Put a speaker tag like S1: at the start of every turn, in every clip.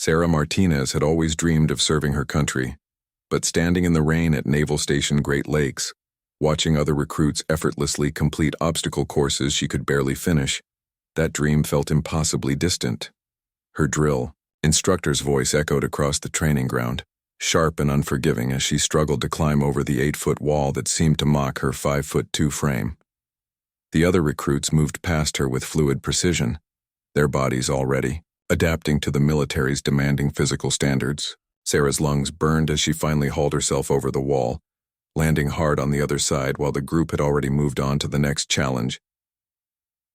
S1: Sarah Martinez had always dreamed of serving her country, but standing in the rain at Naval Station Great Lakes, watching other recruits effortlessly complete obstacle courses she could barely finish, that dream felt impossibly distant. Her drill instructor's voice echoed across the training ground, sharp and unforgiving as she struggled to climb over the 8-foot wall that seemed to mock her 5'2" frame. The other recruits moved past her with fluid precision, their bodies already adapting to the military's demanding physical standards. Sarah's lungs burned as she finally hauled herself over the wall, landing hard on the other side while the group had already moved on to the next challenge.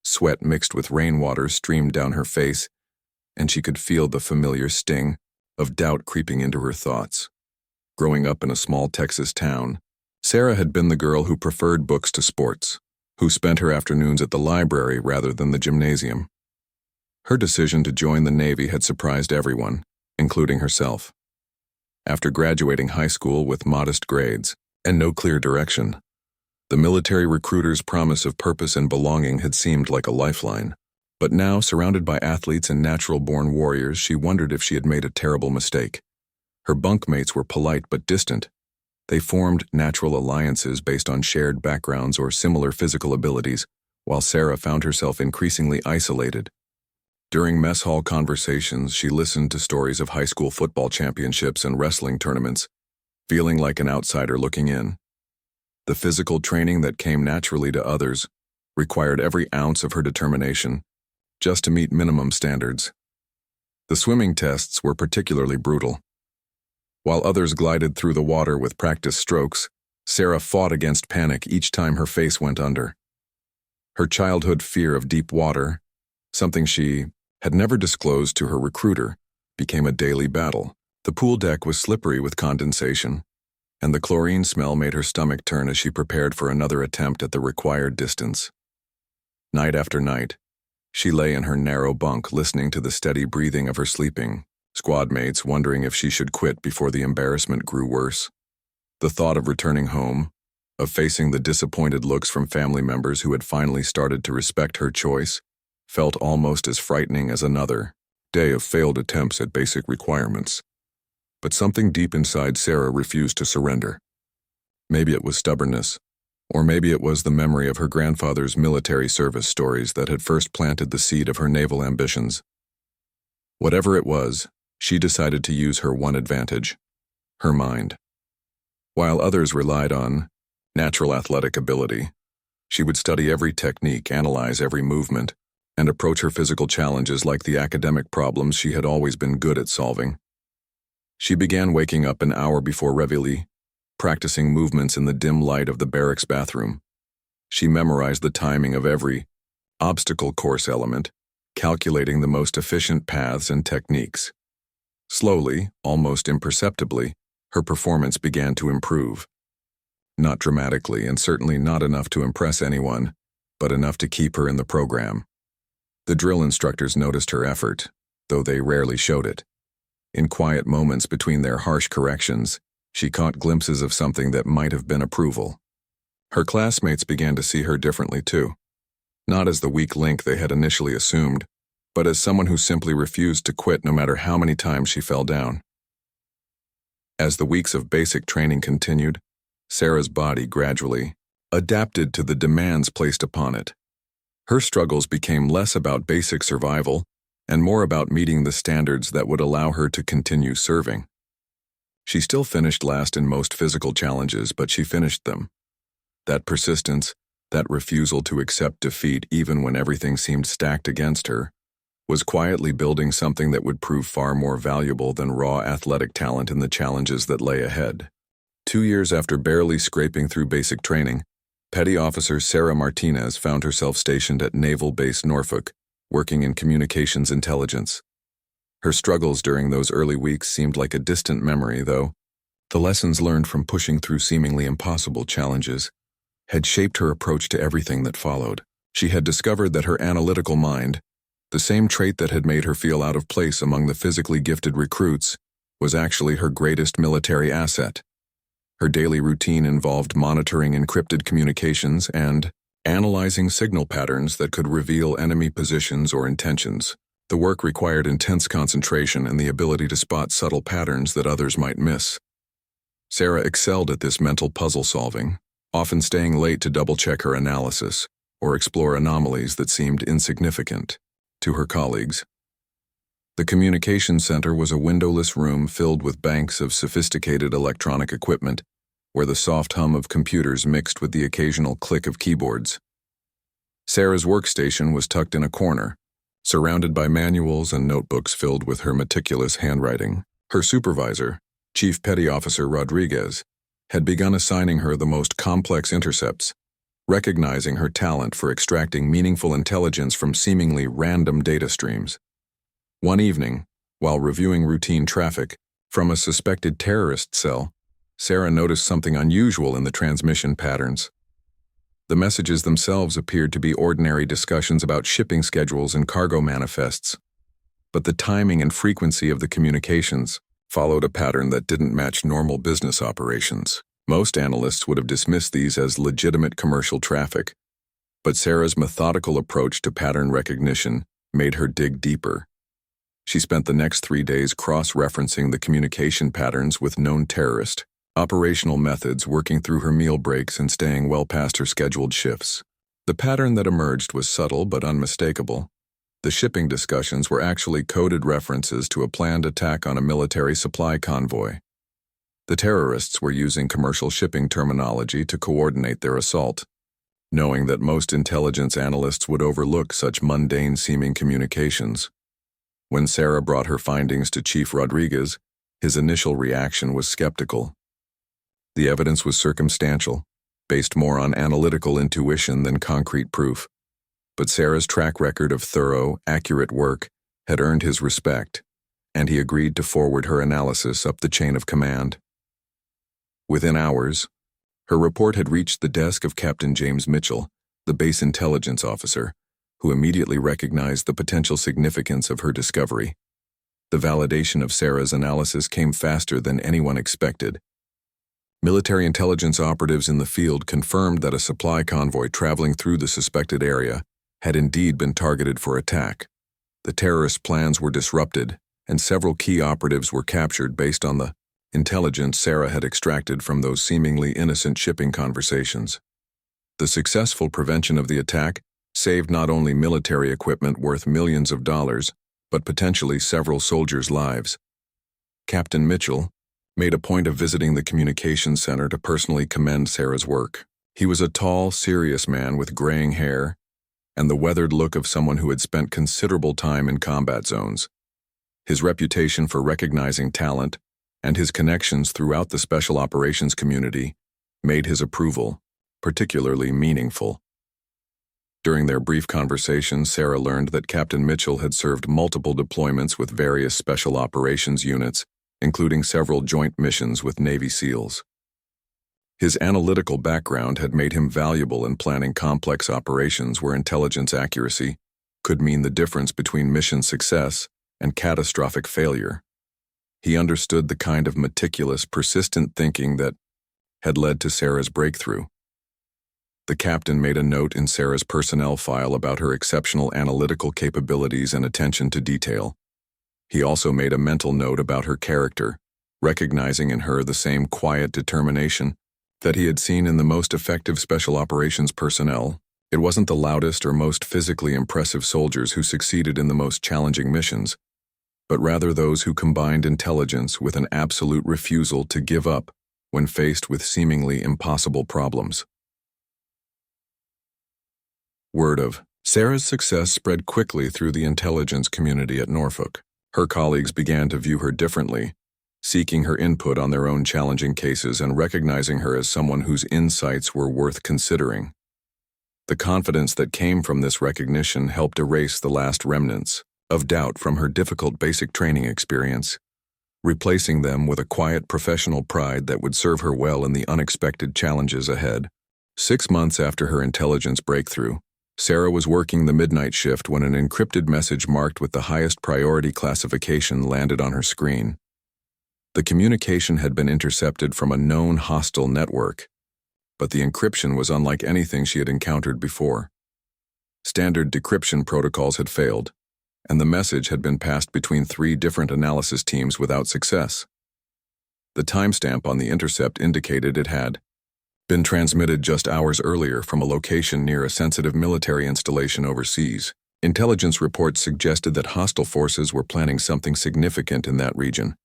S1: Sweat mixed with rainwater streamed down her face, and she could feel the familiar sting of doubt creeping into her thoughts. Growing up in a small Texas town, Sarah had been the girl who preferred books to sports, who spent her afternoons at the library rather than the gymnasium. Her decision to join the Navy had surprised everyone, including herself. After graduating high school with modest grades and no clear direction, the military recruiter's promise of purpose and belonging had seemed like a lifeline. But now, surrounded by athletes and natural-born warriors, she wondered if she had made a terrible mistake. Her bunkmates were polite but distant. They formed natural alliances based on shared backgrounds or similar physical abilities, while Sarah found herself increasingly isolated. During mess hall conversations, she listened to stories of high school football championships and wrestling tournaments, feeling like an outsider looking in. The physical training that came naturally to others required every ounce of her determination just to meet minimum standards. The swimming tests were particularly brutal. While others glided through the water with practice strokes, Sarah fought against panic each time her face went under. Her childhood fear of deep water, something she had never disclosed to her recruiter, became a daily battle. The pool deck was slippery with condensation, and the chlorine smell made her stomach turn as she prepared for another attempt at the required distance. Night after night, she lay in her narrow bunk listening to the steady breathing of her sleeping squad mates, wondering if she should quit before the embarrassment grew worse. The thought of returning home, of facing the disappointed looks from family members who had finally started to respect her choice, felt almost as frightening as another day of failed attempts at basic requirements. But something deep inside Sarah refused to surrender. Maybe it was stubbornness, or maybe it was the memory of her grandfather's military service stories that had first planted the seed of her naval ambitions. Whatever it was, she decided to use her one advantage, her mind. While others relied on natural athletic ability, she would study every technique, analyze every movement, and approach her physical challenges like the academic problems she had always been good at solving. She began waking up an hour before reveille, practicing movements in the dim light of the barracks bathroom. She memorized the timing of every obstacle course element, calculating the most efficient paths and techniques. Slowly, almost imperceptibly, her performance began to improve. Not dramatically, and certainly not enough to impress anyone, but enough to keep her in the program. The drill instructors noticed her effort, though they rarely showed it. In quiet moments between their harsh corrections, she caught glimpses of something that might have been approval. Her classmates began to see her differently too, not as the weak link they had initially assumed, but as someone who simply refused to quit no matter how many times she fell down. As the weeks of basic training continued, Sarah's body gradually adapted to the demands placed upon it. Her struggles became less about basic survival and more about meeting the standards that would allow her to continue serving. She still finished last in most physical challenges, but she finished them. That persistence, that refusal to accept defeat even when everything seemed stacked against her, was quietly building something that would prove far more valuable than raw athletic talent in the challenges that lay ahead. 2 years after barely scraping through basic training, Petty Officer Sarah Martinez found herself stationed at Naval Base Norfolk, working in communications intelligence. Her struggles during those early weeks seemed like a distant memory, though. The lessons learned from pushing through seemingly impossible challenges had shaped her approach to everything that followed. She had discovered that her analytical mind, the same trait that had made her feel out of place among the physically gifted recruits, was actually her greatest military asset. Her daily routine involved monitoring encrypted communications and analyzing signal patterns that could reveal enemy positions or intentions. The work required intense concentration and the ability to spot subtle patterns that others might miss. Sarah excelled at this mental puzzle solving, often staying late to double-check her analysis or explore anomalies that seemed insignificant to her colleagues. The communication center was a windowless room filled with banks of sophisticated electronic equipment, where the soft hum of computers mixed with the occasional click of keyboards. Sarah's workstation was tucked in a corner, surrounded by manuals and notebooks filled with her meticulous handwriting. Her supervisor, Chief Petty Officer Rodriguez, had begun assigning her the most complex intercepts, recognizing her talent for extracting meaningful intelligence from seemingly random data streams. One evening, while reviewing routine traffic from a suspected terrorist cell, Sarah noticed something unusual in the transmission patterns. The messages themselves appeared to be ordinary discussions about shipping schedules and cargo manifests, but the timing and frequency of the communications followed a pattern that didn't match normal business operations. Most analysts would have dismissed these as legitimate commercial traffic, but Sarah's methodical approach to pattern recognition made her dig deeper. She spent the next 3 days cross-referencing the communication patterns with known terrorist operational methods, working through her meal breaks and staying well past her scheduled shifts. The pattern that emerged was subtle but unmistakable. The shipping discussions were actually coded references to a planned attack on a military supply convoy. The terrorists were using commercial shipping terminology to coordinate their assault, knowing that most intelligence analysts would overlook such mundane-seeming communications. When Sarah brought her findings to Chief Rodriguez, his initial reaction was skeptical. The evidence was circumstantial, based more on analytical intuition than concrete proof, but Sarah's track record of thorough, accurate work had earned his respect, and he agreed to forward her analysis up the chain of command. Within hours, her report had reached the desk of Captain James Mitchell, the base intelligence officer, who immediately recognized the potential significance of her discovery. The validation of Sarah's analysis came faster than anyone expected. Military intelligence operatives in the field confirmed that a supply convoy traveling through the suspected area had indeed been targeted for attack. The terrorist plans were disrupted, and several key operatives were captured based on the intelligence Sarah had extracted from those seemingly innocent shipping conversations. The successful prevention of the attack saved not only military equipment worth millions of dollars, but potentially several soldiers' lives. Captain Mitchell made a point of visiting the communications center to personally commend Sarah's work. He was a tall, serious man with graying hair and the weathered look of someone who had spent considerable time in combat zones. His reputation for recognizing talent and his connections throughout the special operations community made his approval particularly meaningful. During their brief conversation, Sarah learned that Captain Mitchell had served multiple deployments with various special operations units, including several joint missions with Navy SEALs. His analytical background had made him valuable in planning complex operations where intelligence accuracy could mean the difference between mission success and catastrophic failure. He understood the kind of meticulous, persistent thinking that had led to Sarah's breakthrough. The captain made a note in Sarah's personnel file about her exceptional analytical capabilities and attention to detail. He also made a mental note about her character, recognizing in her the same quiet determination that he had seen in the most effective special operations personnel. It wasn't the loudest or most physically impressive soldiers who succeeded in the most challenging missions, but rather those who combined intelligence with an absolute refusal to give up when faced with seemingly impossible problems. Word of Sarah's success spread quickly through the intelligence community at Norfolk. Her colleagues began to view her differently, seeking her input on their own challenging cases and recognizing her as someone whose insights were worth considering. The confidence that came from this recognition helped erase the last remnants of doubt from her difficult basic training experience, replacing them with a quiet professional pride that would serve her well in the unexpected challenges ahead. 6 months after her intelligence breakthrough, Sarah was working the midnight shift when an encrypted message marked with the highest priority classification landed on her screen. The communication had been intercepted from a known hostile network, but the encryption was unlike anything she had encountered before. Standard decryption protocols had failed, and the message had been passed between 3 different analysis teams without success. The timestamp on the intercept indicated it had been transmitted just hours earlier from a location near a sensitive military installation overseas. Intelligence reports suggested that hostile forces were planning something significant in that region,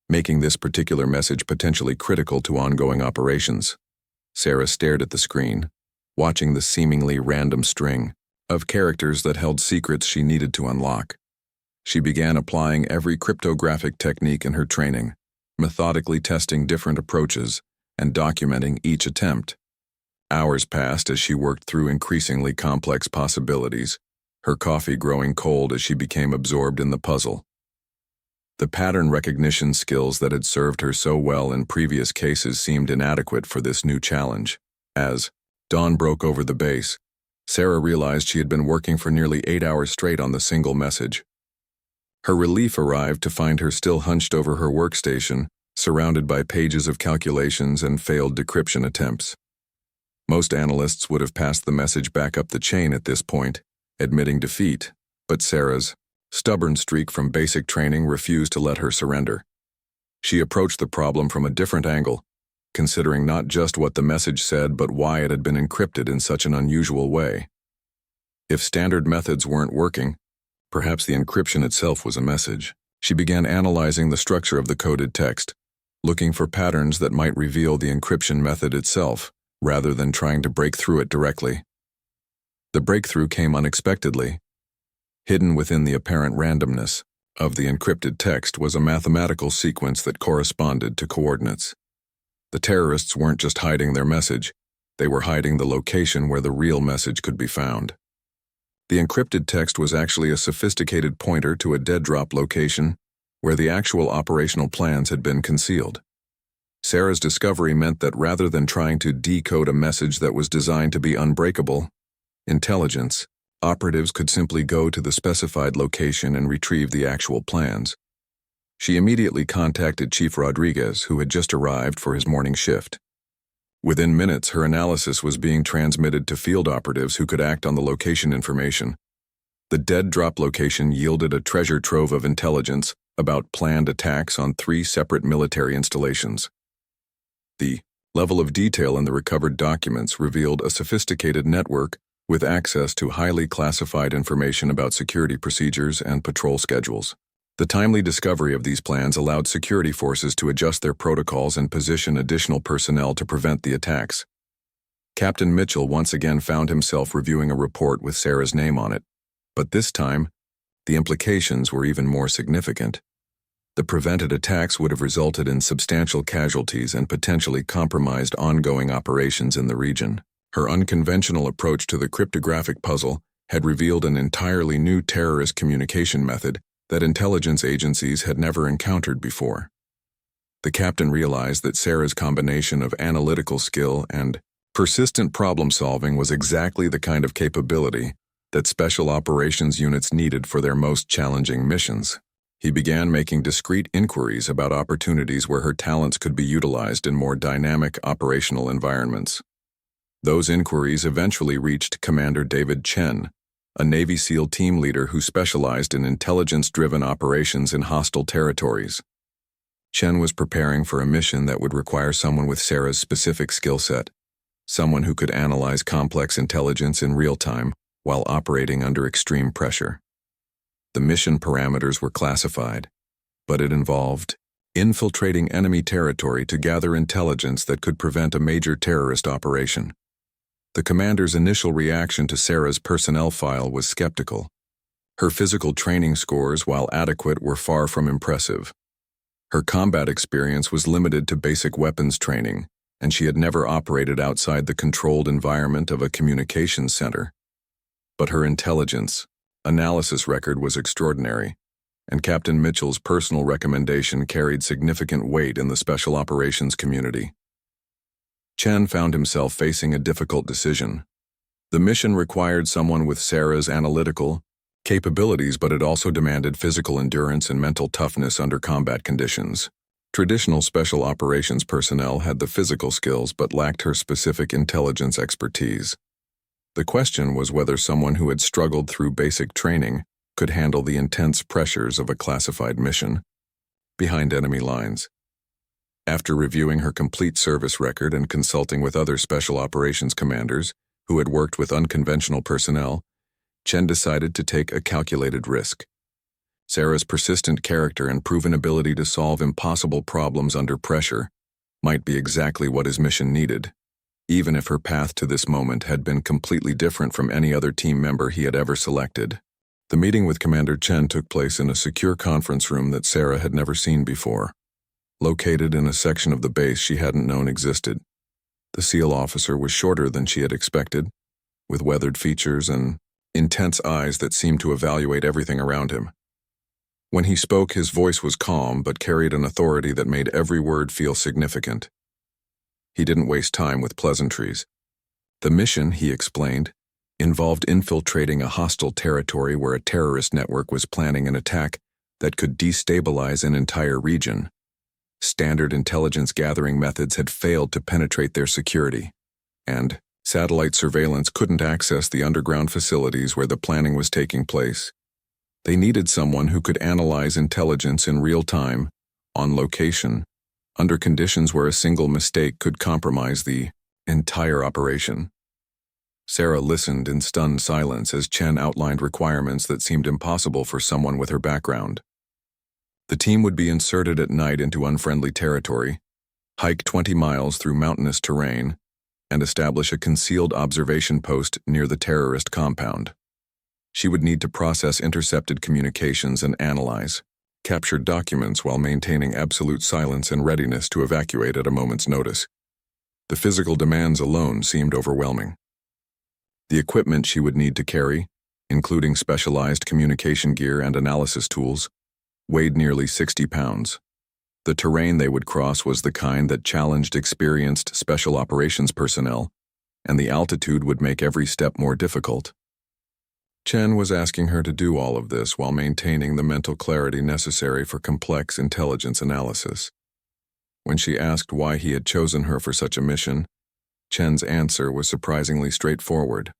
S1: making this particular message potentially critical to ongoing operations. Sarah stared at the screen, watching the seemingly random string of characters that held secrets she needed to unlock. She began applying every cryptographic technique in her training, methodically testing different approaches and documenting each attempt. Hours passed as she worked through increasingly complex possibilities, her coffee growing cold as she became absorbed in the puzzle. The pattern recognition skills that had served her so well in previous cases seemed inadequate for this new challenge. As dawn broke over the base, Sarah realized she had been working for nearly 8 hours straight on the single message. Her relief arrived to find her still hunched over her workstation, surrounded by pages of calculations and failed decryption attempts. Most analysts would have passed the message back up the chain at this point, admitting defeat, but Sarah's stubborn streak from basic training refused to let her surrender. She approached the problem from a different angle, considering not just what the message said but why it had been encrypted in such an unusual way. If standard methods weren't working, perhaps the encryption itself was a message. She began analyzing the structure of the coded text, looking for patterns that might reveal the encryption method itself, rather than trying to break through it directly. The breakthrough came unexpectedly. Hidden within the apparent randomness of the encrypted text was a mathematical sequence that corresponded to coordinates. The terrorists weren't just hiding their message, they were hiding the location where the real message could be found. The encrypted text was actually a sophisticated pointer to a dead drop location where the actual operational plans had been concealed. Sarah's discovery meant that rather than trying to decode a message that was designed to be unbreakable, intelligence, operatives could simply go to the specified location and retrieve the actual plans. She immediately contacted Chief Rodriguez, who had just arrived for his morning shift. Within minutes, her analysis was being transmitted to field operatives who could act on the location information. The dead drop location yielded a treasure trove of intelligence about planned attacks on 3 separate military installations. The level of detail in the recovered documents revealed a sophisticated network with access to highly classified information about security procedures and patrol schedules. The timely discovery of these plans allowed security forces to adjust their protocols and position additional personnel to prevent the attacks. Captain Mitchell once again found himself reviewing a report with Sarah's name on it, but this time, the implications were even more significant. The prevented attacks would have resulted in substantial casualties and potentially compromised ongoing operations in the region. Her unconventional approach to the cryptographic puzzle had revealed an entirely new terrorist communication method that intelligence agencies had never encountered before. The captain realized that Sarah's combination of analytical skill and persistent problem-solving was exactly the kind of capability that special operations units needed for their most challenging missions. He began making discreet inquiries about opportunities where her talents could be utilized in more dynamic operational environments. Those inquiries eventually reached Commander David Chen, a Navy SEAL team leader who specialized in intelligence-driven operations in hostile territories. Chen was preparing for a mission that would require someone with Sarah's specific skill set, someone who could analyze complex intelligence in real time while operating under extreme pressure. The mission parameters were classified, but it involved infiltrating enemy territory to gather intelligence that could prevent a major terrorist operation. The commander's initial reaction to Sarah's personnel file was skeptical. Her physical training scores, while adequate, were far from impressive. Her combat experience was limited to basic weapons training, and she had never operated outside the controlled environment of a communications center. But her intelligence, analysis record was extraordinary, and Captain Mitchell's personal recommendation carried significant weight in the special operations community. Chen found himself facing a difficult decision. The mission required someone with Sarah's analytical capabilities, but it also demanded physical endurance and mental toughness under combat conditions. Traditional special operations personnel had the physical skills but lacked her specific intelligence expertise. The question was whether someone who had struggled through basic training could handle the intense pressures of a classified mission behind enemy lines. After reviewing her complete service record and consulting with other special operations commanders who had worked with unconventional personnel, Chen decided to take a calculated risk. Sarah's persistent character and proven ability to solve impossible problems under pressure might be exactly what his mission needed, even if her path to this moment had been completely different from any other team member he had ever selected. The meeting with Commander Chen took place in a secure conference room that Sarah had never seen before, located in a section of the base she hadn't known existed. The SEAL officer was shorter than she had expected, with weathered features and intense eyes that seemed to evaluate everything around him. When he spoke, his voice was calm but carried an authority that made every word feel significant. He didn't waste time with pleasantries. The mission, he explained, involved infiltrating a hostile territory where a terrorist network was planning an attack that could destabilize an entire region. Standard intelligence gathering methods had failed to penetrate their security, and satellite surveillance couldn't access the underground facilities where the planning was taking place. They needed someone who could analyze intelligence in real time, on location, under conditions where a single mistake could compromise the entire operation. Sarah listened in stunned silence as Chen outlined requirements that seemed impossible for someone with her background. The team would be inserted at night into unfriendly territory, hike 20 miles through mountainous terrain, and establish a concealed observation post near the terrorist compound. She would need to process intercepted communications and analyze captured documents while maintaining absolute silence and readiness to evacuate at a moment's notice. The physical demands alone seemed overwhelming. The equipment she would need to carry, including specialized communication gear and analysis tools, weighed nearly 60 pounds. The terrain they would cross was the kind that challenged experienced special operations personnel, and the altitude would make every step more difficult. Chen was asking her to do all of this while maintaining the mental clarity necessary for complex intelligence analysis. When she asked why he had chosen her for such a mission, Chen's answer was surprisingly straightforward.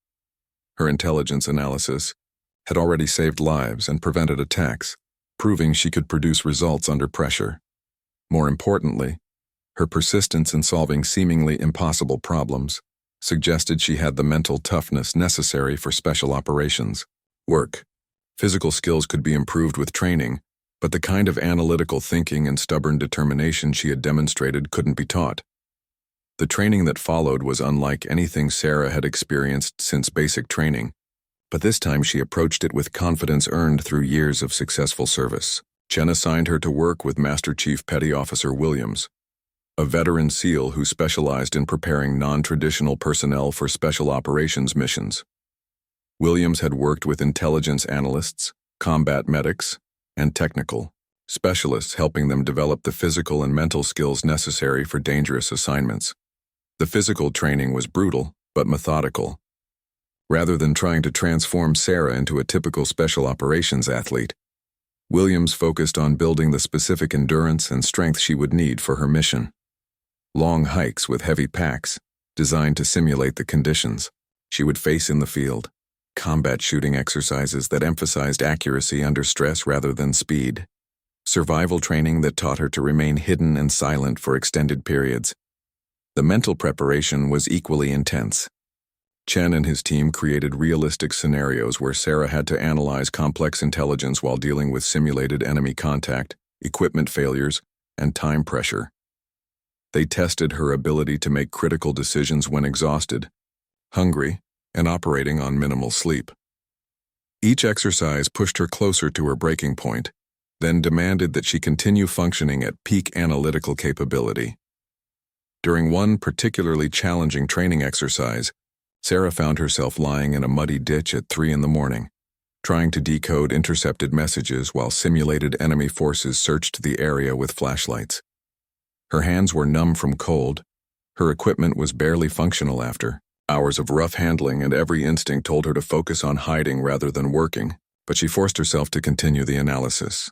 S1: Her intelligence analysis had already saved lives and prevented attacks, proving she could produce results under pressure. More importantly, her persistence in solving seemingly impossible problems suggested she had the mental toughness necessary for special operations work. Physical skills could be improved with training, but the kind of analytical thinking and stubborn determination she had demonstrated couldn't be taught. The training that followed was unlike anything Sarah had experienced since basic training, but this time she approached it with confidence earned through years of successful service. Chen assigned her to work with Master Chief Petty Officer Williams, a veteran SEAL who specialized in preparing non-traditional personnel for special operations missions. Williams had worked with intelligence analysts, combat medics, and technical specialists, helping them develop the physical and mental skills necessary for dangerous assignments. The physical training was brutal, but methodical. Rather than trying to transform Sarah into a typical special operations athlete, Williams focused on building the specific endurance and strength she would need for her mission. Long hikes with heavy packs, designed to simulate the conditions she would face in the field. Combat shooting exercises that emphasized accuracy under stress rather than speed. Survival training that taught her to remain hidden and silent for extended periods. The mental preparation was equally intense. Chen and his team created realistic scenarios where Sarah had to analyze complex intelligence while dealing with simulated enemy contact, equipment failures, and time pressure. They tested her ability to make critical decisions when exhausted, hungry, and operating on minimal sleep. Each exercise pushed her closer to her breaking point, then demanded that she continue functioning at peak analytical capability. During one particularly challenging training exercise, Sarah found herself lying in a muddy ditch at 3 a.m, trying to decode intercepted messages while simulated enemy forces searched the area with flashlights. Her hands were numb from cold, her equipment was barely functional after hours of rough handling, and every instinct told her to focus on hiding rather than working, but she forced herself to continue the analysis,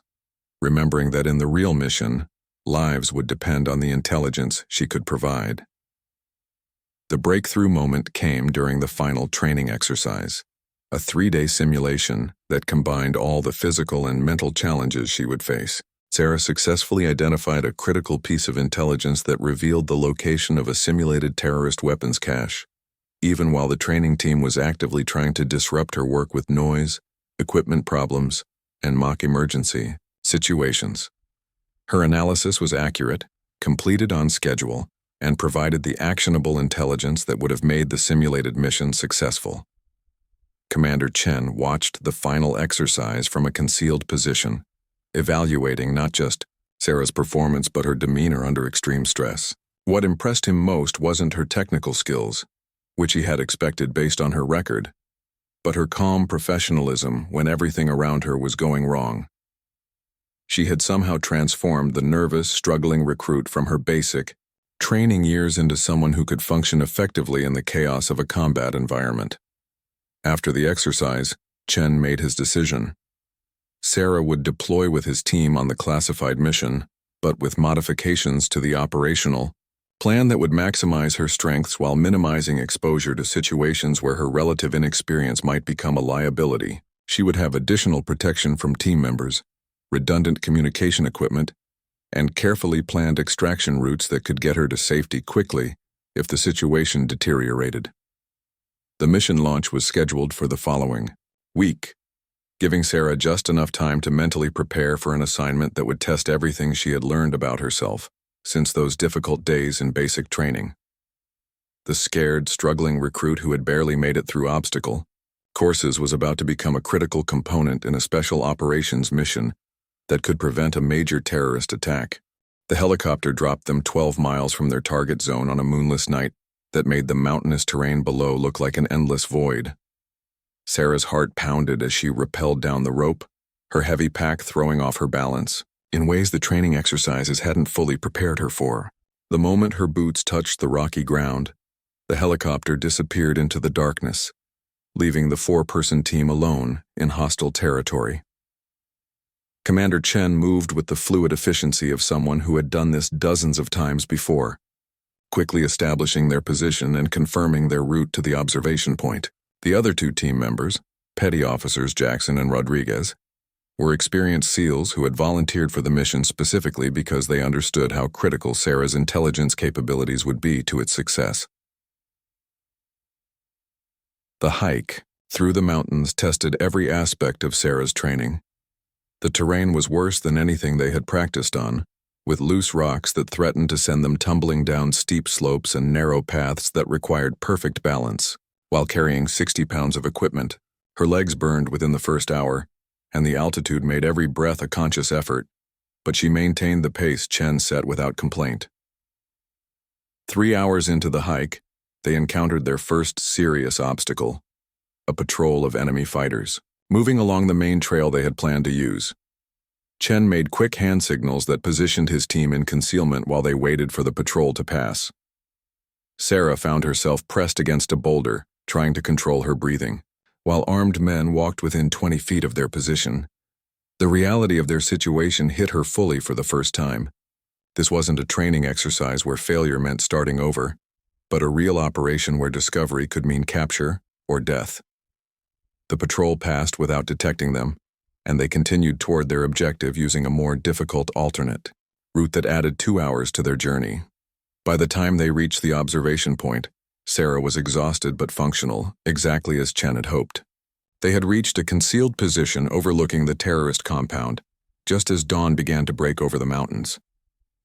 S1: remembering that in the real mission, lives would depend on the intelligence she could provide. The breakthrough moment came during the final training exercise. a 3-day simulation that combined all the physical and mental challenges she would face. Sarah successfully identified a critical piece of intelligence that revealed the location of a simulated terrorist weapons cache, even while the training team was actively trying to disrupt her work with noise, equipment problems, and mock emergency situations. Her analysis was accurate, completed on schedule, and provided the actionable intelligence that would have made the simulated mission successful. Commander Chen watched the final exercise from a concealed position, evaluating not just Sarah's performance but her demeanor under extreme stress. What impressed him most wasn't her technical skills, which he had expected based on her record, but her calm professionalism when everything around her was going wrong. She had somehow transformed the nervous, struggling recruit from her basic training years into someone who could function effectively in the chaos of a combat environment. After the exercise, Chen made his decision. Sarah would deploy with his team on the classified mission, but with modifications to the operational plan that would maximize her strengths while minimizing exposure to situations where her relative inexperience might become a liability. She would have additional protection from team members, redundant communication equipment, and carefully planned extraction routes that could get her to safety quickly if the situation deteriorated. The mission launch was scheduled for the following week, giving Sarah just enough time to mentally prepare for an assignment that would test everything she had learned about herself since those difficult days in basic training. The scared, struggling recruit who had barely made it through obstacle courses was about to become a critical component in a special operations mission that could prevent a major terrorist attack. The helicopter dropped them 12 miles from their target zone on a moonless night that made the mountainous terrain below look like an endless void. Sarah's heart pounded as she rappelled down the rope, her heavy pack throwing off her balance, in ways the training exercises hadn't fully prepared her for. The moment her boots touched the rocky ground, the helicopter disappeared into the darkness, leaving the 4-person team alone in hostile territory. Commander Chen moved with the fluid efficiency of someone who had done this dozens of times before, quickly establishing their position and confirming their route to the observation point. The other 2 team members, Petty Officers Jackson and Rodriguez, were experienced SEALs who had volunteered for the mission specifically because they understood how critical Sarah's intelligence capabilities would be to its success. The hike through the mountains tested every aspect of Sarah's training. The terrain was worse than anything they had practiced on, with loose rocks that threatened to send them tumbling down steep slopes and narrow paths that required perfect balance. While carrying 60 pounds of equipment, her legs burned within the first hour, and the altitude made every breath a conscious effort, but she maintained the pace Chen set without complaint. 3 hours into the hike, they encountered their first serious obstacle, a patrol of enemy fighters, moving along the main trail they had planned to use. Chen made quick hand signals that positioned his team in concealment while they waited for the patrol to pass. Sarah found herself pressed against a boulder, trying to control her breathing, while armed men walked within 20 feet of their position. The reality of their situation hit her fully for the first time. This wasn't a training exercise where failure meant starting over, but a real operation where discovery could mean capture or death. The patrol passed without detecting them, and they continued toward their objective using a more difficult alternate route that added 2 hours to their journey. By the time they reached the observation point, Sarah was exhausted but functional, exactly as Chen had hoped. They had reached a concealed position overlooking the terrorist compound, just as dawn began to break over the mountains.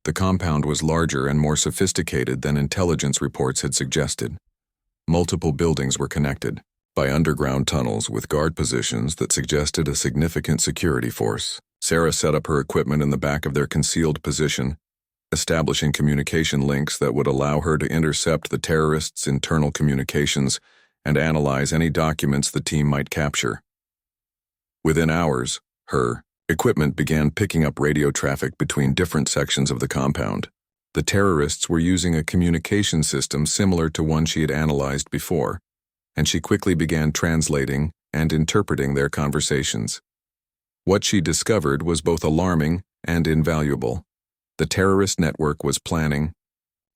S1: The compound was larger and more sophisticated than intelligence reports had suggested. Multiple buildings were connected by underground tunnels with guard positions that suggested a significant security force. Sarah set up her equipment in the back of their concealed position, establishing communication links that would allow her to intercept the terrorists' internal communications and analyze any documents the team might capture. Within hours, her equipment began picking up radio traffic between different sections of the compound. The terrorists were using a communication system similar to one she had analyzed before, and she quickly began translating and interpreting their conversations. What she discovered was both alarming and invaluable. The terrorist network was planning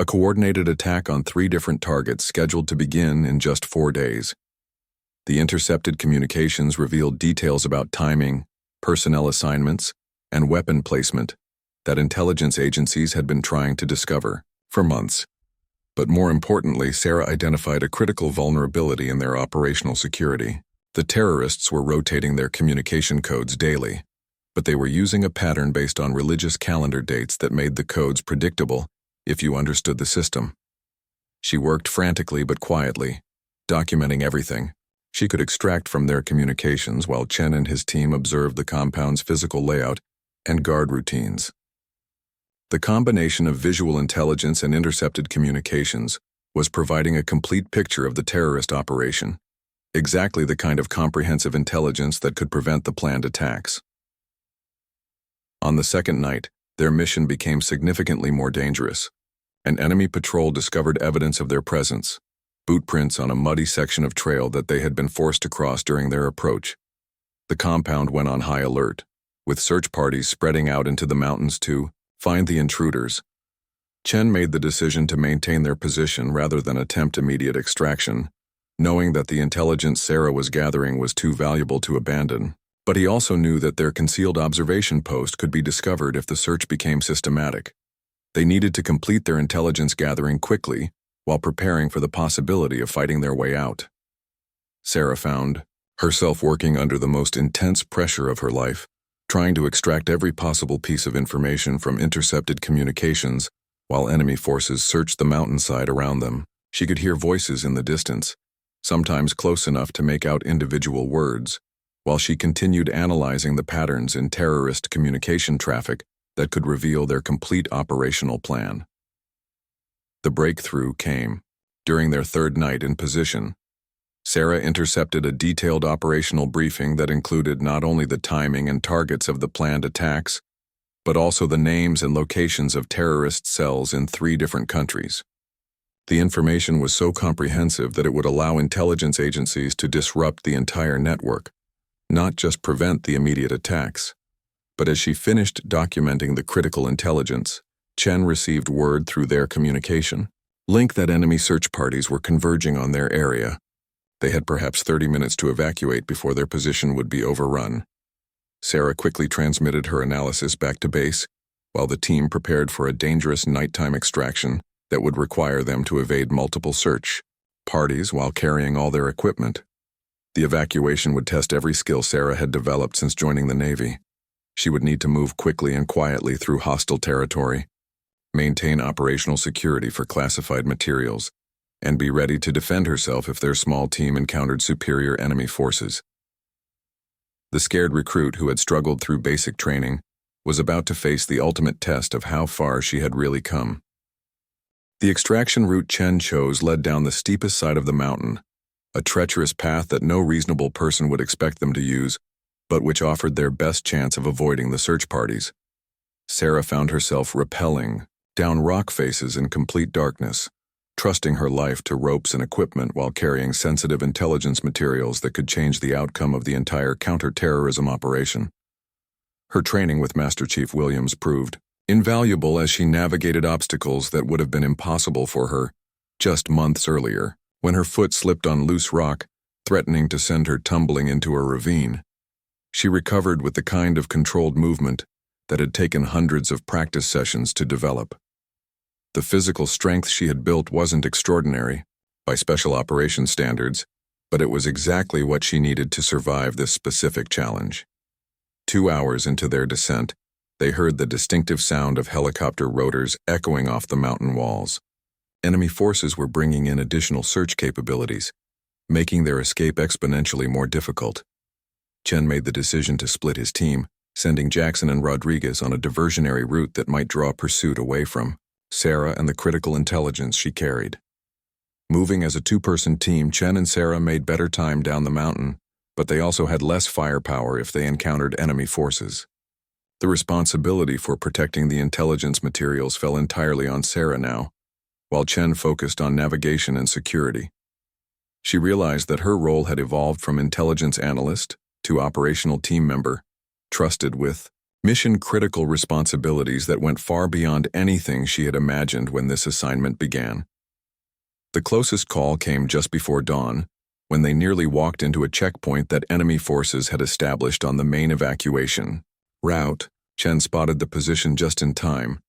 S1: a coordinated attack on 3 different targets scheduled to begin in just 4 days. The intercepted communications revealed details about timing, personnel assignments, and weapon placement that intelligence agencies had been trying to discover for months. But more importantly, Sarah identified a critical vulnerability in their operational security. The terrorists were rotating their communication codes daily, but they were using a pattern based on religious calendar dates that made the codes predictable if you understood the system. She worked frantically but quietly, documenting everything she could extract from their communications while Chen and his team observed the compound's physical layout and guard routines. The combination of visual intelligence and intercepted communications was providing a complete picture of the terrorist operation, exactly the kind of comprehensive intelligence that could prevent the planned attacks. On the second night, their mission became significantly more dangerous. An enemy patrol discovered evidence of their presence, boot prints on a muddy section of trail that they had been forced to cross during their approach. The compound went on high alert, with search parties spreading out into the mountains to find the intruders. Chen made the decision to maintain their position rather than attempt immediate extraction, knowing that the intelligence Sarah was gathering was too valuable to abandon. But he also knew that their concealed observation post could be discovered if the search became systematic. They needed to complete their intelligence gathering quickly while preparing for the possibility of fighting their way out. Sarah found herself working under the most intense pressure of her life, trying to extract every possible piece of information from intercepted communications while enemy forces searched the mountainside around them. She could hear voices in the distance, sometimes close enough to make out individual words, while she continued analyzing the patterns in terrorist communication traffic that could reveal their complete operational plan. The breakthrough came during their third night in position. Sarah intercepted a detailed operational briefing that included not only the timing and targets of the planned attacks, but also the names and locations of terrorist cells in 3 different countries. The information was so comprehensive that it would allow intelligence agencies to disrupt the entire network, not just prevent the immediate attacks. But as she finished documenting the critical intelligence, Chen received word through their communication link that enemy search parties were converging on their area. They had perhaps 30 minutes to evacuate before their position would be overrun. Sarah quickly transmitted her analysis back to base, while the team prepared for a dangerous nighttime extraction that would require them to evade multiple search parties while carrying all their equipment. The evacuation would test every skill Sarah had developed since joining the Navy. She would need to move quickly and quietly through hostile territory, maintain operational security for classified materials, and be ready to defend herself if their small team encountered superior enemy forces. The scared recruit who had struggled through basic training was about to face the ultimate test of how far she had really come. The extraction route Chen chose led down the steepest side of the mountain, a treacherous path that no reasonable person would expect them to use, but which offered their best chance of avoiding the search parties. Sarah found herself rappelling down rock faces in complete darkness, trusting her life to ropes and equipment while carrying sensitive intelligence materials that could change the outcome of the entire counter-terrorism operation. Her training with Master Chief Williams proved invaluable as she navigated obstacles that would have been impossible for her just months earlier, when her foot slipped on loose rock, threatening to send her tumbling into a ravine. She recovered with the kind of controlled movement that had taken hundreds of practice sessions to develop. The physical strength she had built wasn't extraordinary by special operations standards, but it was exactly what she needed to survive this specific challenge. 2 hours into their descent, they heard the distinctive sound of helicopter rotors echoing off the mountain walls. Enemy forces were bringing in additional search capabilities, making their escape exponentially more difficult. Chen made the decision to split his team, sending Jackson and Rodriguez on a diversionary route that might draw pursuit away from Sarah and the critical intelligence she carried. Moving as a 2-person team, Chen and Sarah made better time down the mountain, but they also had less firepower if they encountered enemy forces. The responsibility for protecting the intelligence materials fell entirely on Sarah now, while Chen focused on navigation and security. She realized that her role had evolved from intelligence analyst to operational team member, trusted with mission-critical responsibilities that went far beyond anything she had imagined when this assignment began. The closest call came just before dawn, when they nearly walked into a checkpoint that enemy forces had established on the main evacuation route. Chen spotted the position just in time,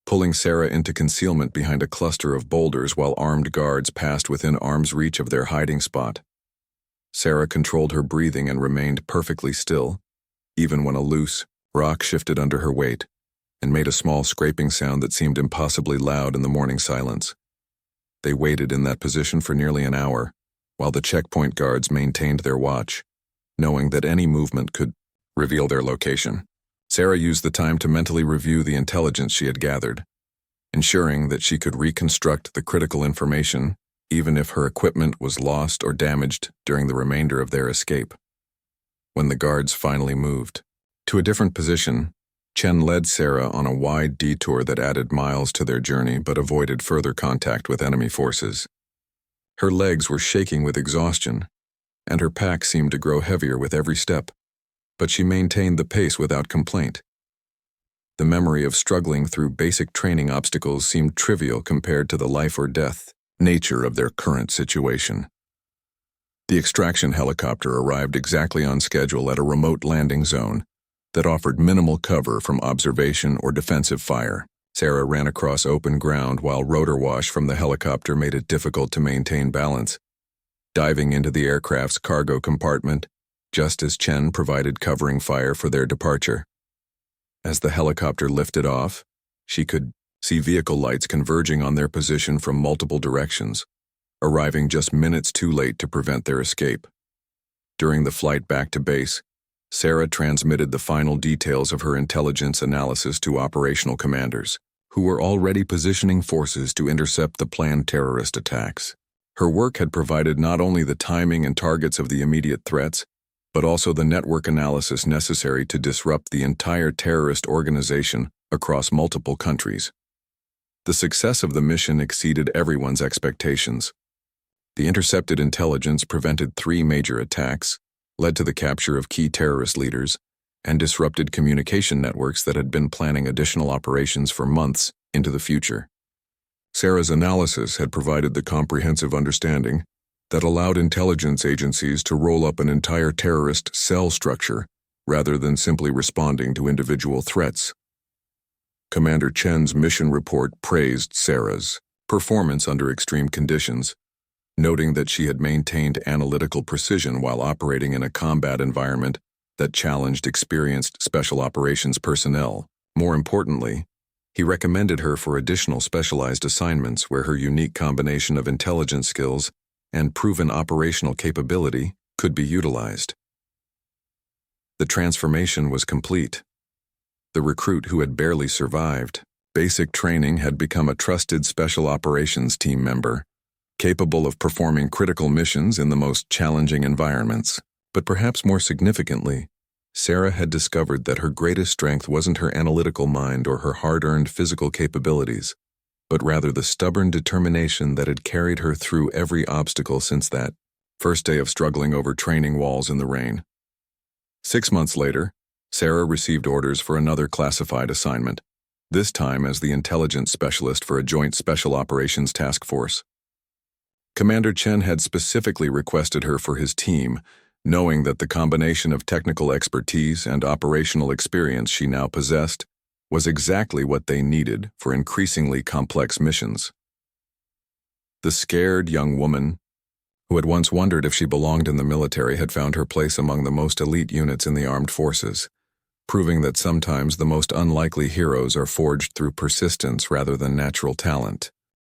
S1: pulling Sarah into concealment behind a cluster of boulders while armed guards passed within arm's reach of their hiding spot. Sarah controlled her breathing and remained perfectly still, even when a loose rock shifted under her weight and made a small scraping sound that seemed impossibly loud in the morning silence. They waited in that position for nearly an hour, while the checkpoint guards maintained their watch, knowing that any movement could reveal their location. Sarah used the time to mentally review the intelligence she had gathered, ensuring that she could reconstruct the critical information even if her equipment was lost or damaged during the remainder of their escape. When the guards finally moved to a different position, Chen led Sarah on a wide detour that added miles to their journey but avoided further contact with enemy forces. Her legs were shaking with exhaustion, and her pack seemed to grow heavier with every step, but she maintained the pace without complaint. The memory of struggling through basic training obstacles seemed trivial compared to the life-or-death nature of their current situation. The extraction helicopter arrived exactly on schedule at a remote landing zone that offered minimal cover from observation or defensive fire. Sarah ran across open ground while rotor wash from the helicopter made it difficult to maintain balance, diving into the aircraft's cargo compartment just as Chen provided covering fire for their departure. As the helicopter lifted off, she could see vehicle lights converging on their position from multiple directions, arriving just minutes too late to prevent their escape. During the flight back to base, Sarah transmitted the final details of her intelligence analysis to operational commanders, who were already positioning forces to intercept the planned terrorist attacks. Her work had provided not only the timing and targets of the immediate threats, but also the network analysis necessary to disrupt the entire terrorist organization across multiple countries. The success of the mission exceeded everyone's expectations. The intercepted intelligence prevented 3 major attacks, led to the capture of key terrorist leaders, and disrupted communication networks that had been planning additional operations for months into the future. Sarah's analysis had provided the comprehensive understanding that allowed intelligence agencies to roll up an entire terrorist cell structure rather than simply responding to individual threats. Commander Chen's mission report praised Sarah's performance under extreme conditions, noting that she had maintained analytical precision while operating in a combat environment that challenged experienced special operations personnel. More importantly, he recommended her for additional specialized assignments where her unique combination of intelligence skills and proven operational capability could be utilized. The transformation was complete. The recruit who had barely survived basic training had become a trusted special operations team member, capable of performing critical missions in the most challenging environments. But perhaps more significantly, Sarah had discovered that her greatest strength wasn't her analytical mind or her hard-earned physical capabilities, but rather the stubborn determination that had carried her through every obstacle since that first day of struggling over training walls in the rain. 6 months later, Sarah received orders for another classified assignment, this time as the intelligence specialist for a joint special operations task force. Commander Chen had specifically requested her for his team, knowing that the combination of technical expertise and operational experience she now possessed was exactly what they needed for increasingly complex missions. The scared young woman, who had once wondered if she belonged in the military, had found her place among the most elite units in the armed forces, proving that sometimes the most unlikely heroes are forged through persistence rather than natural talent.